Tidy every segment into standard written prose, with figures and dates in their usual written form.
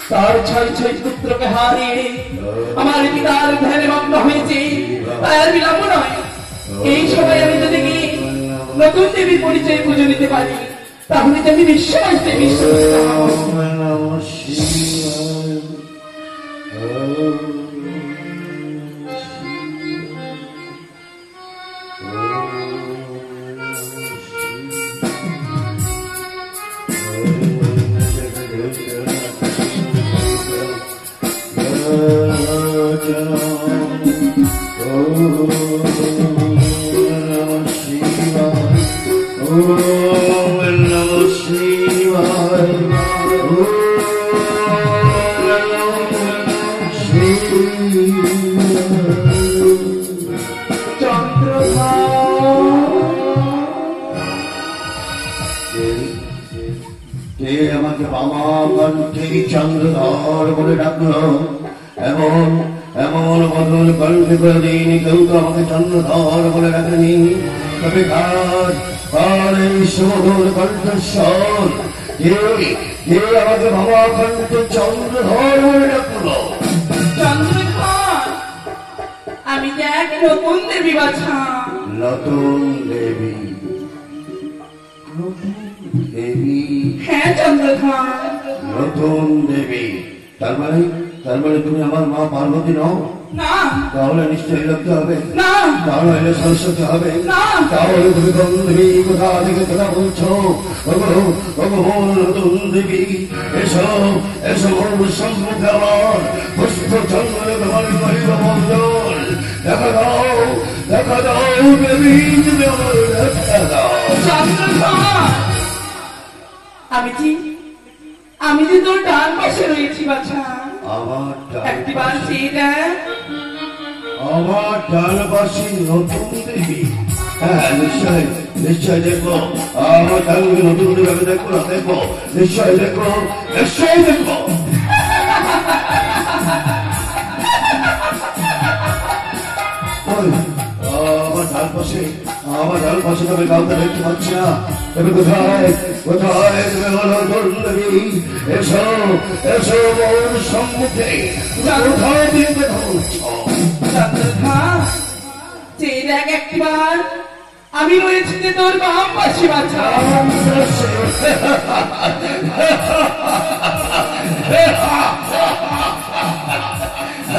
তার ছয় ছয় পুত্রকে হারিয়ে আমার পিতার ধ্যানে মগ্ন হয়েছে, তাই আর বিলম্ব নয়। এই সময় আমি যদি গিয়ে নতুন দেবীর পরিচয় খুঁজে নিতে পারি, তাহলে তুমি বিশ্বাসে বিশ্বাস চন্দ্রধর বলে ডাকলো। এমন এমন বদল কণ্ঠে করে দিন, কেউ তো আমাকে চন্দ্রধর বলে ডাকেনি। তবে কার এই সুমধুর কণ্ঠস্বর, কে আমাকে বাবা কণ্ঠে চন্দ্রধর বলে ডাকলো? চন্দ্রধর, আমি দেখ নতুন দেবী বাছা। নতুন দেবী? দেবী? হ্যাঁ চন্দ্রধর, নতুন দেবী। তার মানে তুমি আমার মা পার্বতী নও? না। তাহলে নিশ্চয়ই লক্ষ্য হবে। না। তাহলে সরস্বতী হবে। না। তাহলে তুমি কোন দেবী, কোথা থেকে কথা বলছো? নতুন দেবী, এসো এসো সম্মুখে আমার পুষ্প চন্দ্র তোমার করিব মঙ্গল। দেখা দাও দেবী, তুমি আমার দেখা দাও। চন্দ্রধর, আমি যে তোর ডান পাশে রয়েছি বাছা। একটিবার চেয়ে দেখ। আমার ডান পাশে নতুন দেবী? হ্যাঁ নিশ্চয় নিশ্চয় দেখবো। আমার ডান নতুন দেবী আমি দেখবো না? দেখবো, নিশ্চয় দেখবো, নিশ্চয় দেখবো। আমার ডান পাশে তবে কাউকে দেখতে পাচ্ছি না। তবে কোথায় কোথায় তুমি হলো নতুন দেবী? এসো এসো মোর সম্মুখে। কোথায় দিয়ে কথা বলছো? চন্দ্রধর, চেয়ে দেখ একটিবার, আমি রয়েছি যে তোর বাম পাশে বাছা।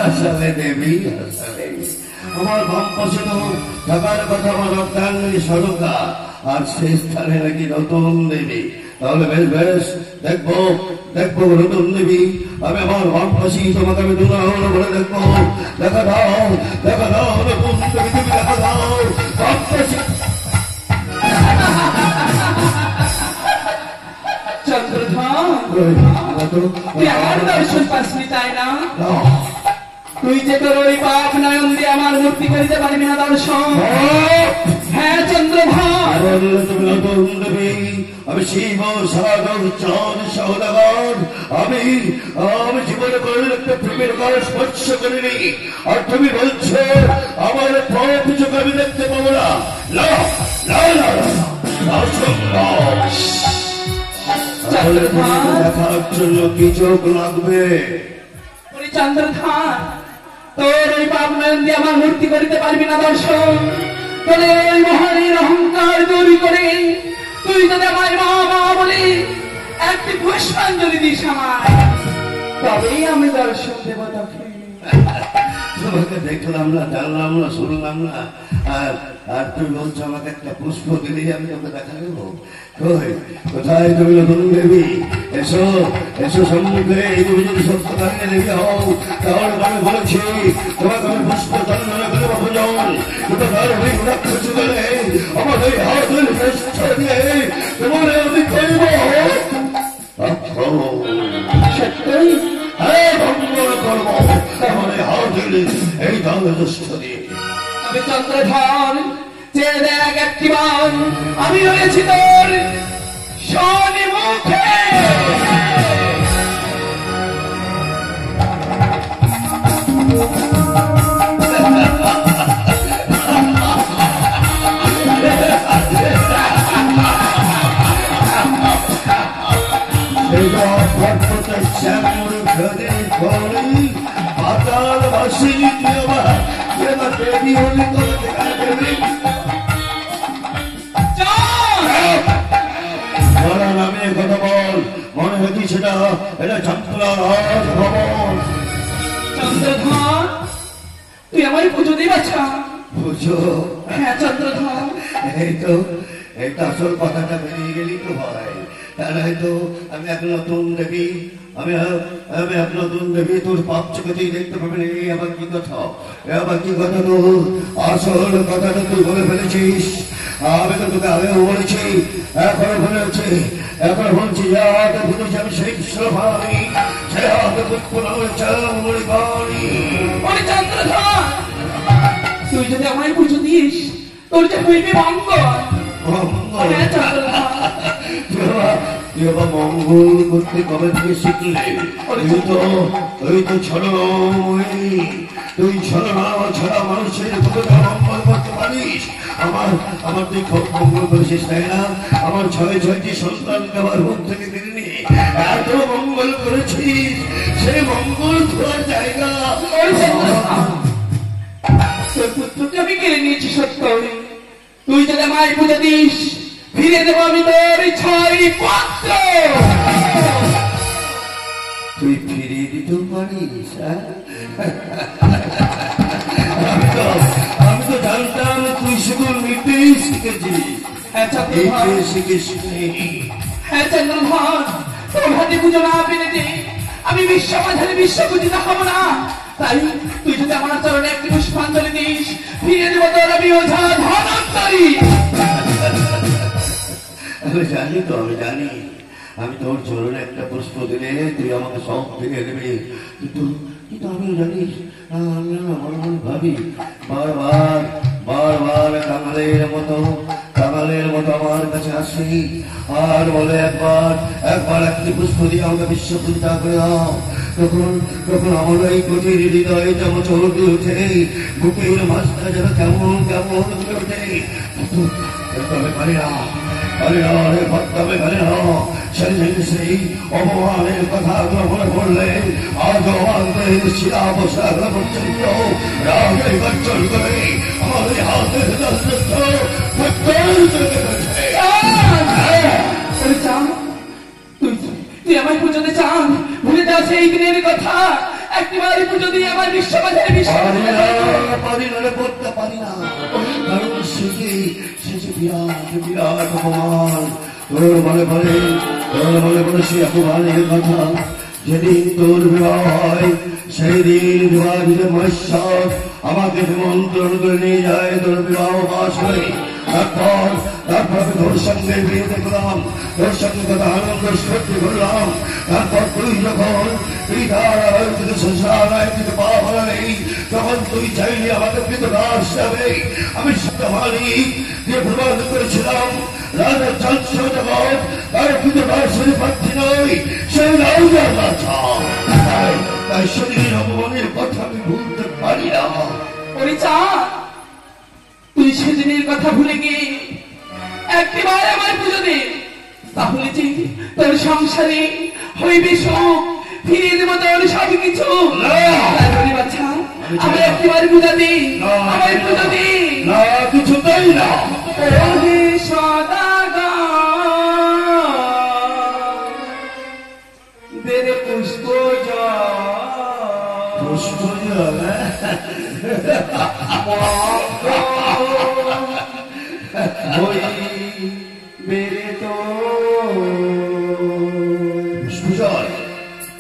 আসলে দেবী, আমার বাম পাশে তো থাকার কথা আমার অর্ধাঙ্গী সরকা, আর সেই স্থানে নাকি নতুন দেবী। তাহলে বেশ বেশ দেখবো দেখবো নতুন দেবী। আমি আমার বাম পাশে তোমাকে আমি দুলাহল বলে দেখবো। দেখা দাও নতুন দেবী, তুমি দেখা দাও বাম পাশে। চন্দ্রধর, তুই আমার দর্শন পাসনি তাই না? তুই যে তোর ওই পাপ নয়ন দিয়ে আমার মূর্তি করিতে পারবি না দর্শন। হ্যাঁ চন্দ্রধর, তুমি নতুন দেবী, আমি শিব সাগর চাঁদ সৌদাগর। আমি জীবনে করে একটা প্রেমের কাজ স্পর্শ করিনি, আর তুমি বলছো আমার পাপ চোখ আমি দেখতে পাবো না? দেখার জন্য কি চোখ লাগবে? চন্দ্রধর, তোর ওই পাপ নয়ন দিয়ে আমার মূর্তি করিতে পারবি না দর্শন। তোদের ওই মহানের অহংকার দূর করে তুই যদি আমায় মা মা বলে একটি পুষ্পাঞ্জলি দিস আমায়, তবেই আমি দর্শন দেব তোকে। তোমাকে দেখলাম না, জানলাম না, শুনলাম না, আর তুমি বলছো আমাকে একটা পুষ্প দিলেই আমি তোকে দেখা দেবো? কোথায় তুমি নতুন দেবী? এসো এসো সম্মুখে। এই তুমি যদি সত্যকারী দেবী হও, তাহলে আমি বলেছি তোমাকে আমি পুষ্প চন্দন করে ভজন কোথাকার ওই খুশি করে আমার ওই হাত দিয়ে তোমার আমি করব। সত্যই? হ্যাঁ ভঙ্গল করবো আমার হাত এই তাহলে দুষ্ট দিয়ে। আমি চন্দ্রধর, চেয়ে দেখ একটিবার, আমি রয়েছি তোর সম্মুখে। শ্যাম পাতাল বাসি দেবী হলে তোর দেখায় দেবী নামে কথা বল মনে হচ্ছে সেটা এটা চন্দ্রার ভবন চন্দ্রধর তুই আমার পুজো দিই বাচ্চা পুজো হ্যাঁ চন্দ্রধর এই তো আসল কথাটা বেরিয়ে গেলি তো ভাই তাহলে হয়তো আমি এক নতুন দেবী আমি এক নতুন দেবী তোর পাপ চোখেই দেখতে পাবেন এই আবার কি কথা তোর আসল কথাটা তুই বলে ফেলেছিস আমি তো তোকে আগেও বলেছি এখনো বলছি যাকে বুঝেছি আমি সেই কৃষ্ণভাবি সে হাতে চন্দ্রধর তুই যদি আমায় পুজো দিস তোর যে হইবে মঙ্গল মঙ্গল করতে কবে থেকে শিখলে তুই তো ছলময়ী তুই ছলনা ছাড়া মানুষের মঙ্গল করতে পারিস আমার তুই খুব মঙ্গল করেছিস তাই না আমার 6টি সন্তানকে আমার মুখ থেকে দিননি এত মঙ্গল করেছিস সেই মঙ্গল তোর জায়গা তোর পুত্রকে আমি কেড়ে নিয়েছি সত্য তুই যদি আমায় পুজো দিস ফিরে দেবো আমি তোর 6 পুত্র তুই ফিরিয়ে দিতেও পারিস আমি তো জানতাম তুই শুধু নিতেই শিখেছিস হ্যাঁ চন্দ্রধর তোর হাতে পুজো না পেরেছে আমি বিশ্ববাজারে বিশ্বপূজিত হব না তাই তুই যদি আমার চরণে একটি পুষ্পাঞ্জলি দিস ফিরে দেবো তোর আমি ওঝা ধনন্তরী আমি জানি আমি তোর চরণে একটা পুষ্প দিলে তুই আমাকে সব ফিরে দেবে কিন্তু আমি জানিস আমি মনে ভাবি বারবার কাঙালের মতো আমার কাছে আসি আর বলে একবার একটি পুষ্প দিয়ে আমাকে বিশ্ব পূজা করে দাও তখন আমার এই গভীর হৃদয়ে যেমন চলতে ওঠে বুকের মাছটা যেন কেমন হয়ে ওঠে তবে পারি না সেই অপমানের কথা মনে পড়লে আজ শিরা বসা পর্যন্ত রাগে গর্জন করে আমাদের হাতের তুই আমার পুজোতে চান ভুলে যা সেই দিনের কথা একটিবারই পুজো দিয়ে আমার বিশ্ববাজারে পারি না কারণ সে বিরাট অপমান তোর মনে পড়ে সে অপমানের কথা যেদিন তোর বিবাহ হয় সেই দিন বিবাহিত মহেশ্বর আমাকে নিমন্ত্রণ করে নিয়ে যায় তোর বিবাহ বাস করে তারপর তোর সঙ্গে বিয়ে দেখলাম তোর সঙ্গে কথা আনন্দ সত্যি করলাম তারপর তুই যখন সংসার পাওয়া নেই তখন তুই চাইলে আমাকে পিতদাস যাবে আমি মালিক দিয়ে প্রমাণ করেছিলাম রাজা চন্দ্র জগৎ তার পিতদাসের প্রার্থী নই সেই রাজার রাজা তাই শরীরের অপমানের কথা আমি ভুলতে পারি না তুই সেদিনের কথা ভুলে গিয়ে একটিবার আমার পুজো দে তাহলে যে তোর সংসারে হইবে সুখ ফিরিয়ে দেবো তোর সব কিছু বাচ্চা আমার একটিবার পূজা দে আমার পুজো দে কিছুতেই না সদা দেরে পুষ্প मेरे तो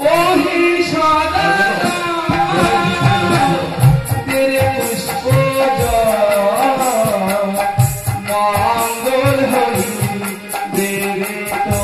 ओही सादा तेरे पुष्प मांगल होई मेरे तो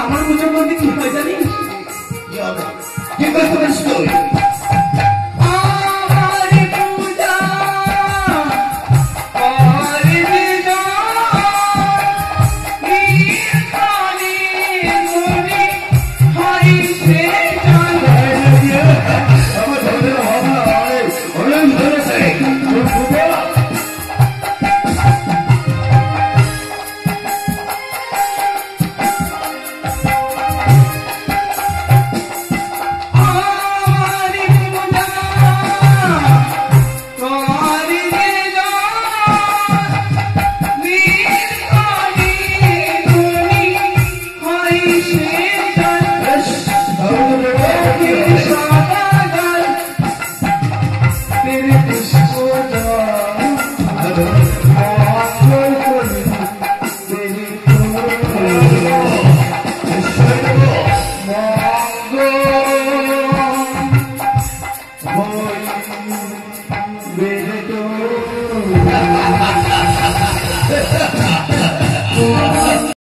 আমার পুজোর মধ্যে কি হয় জানিস? কি করতে তুই?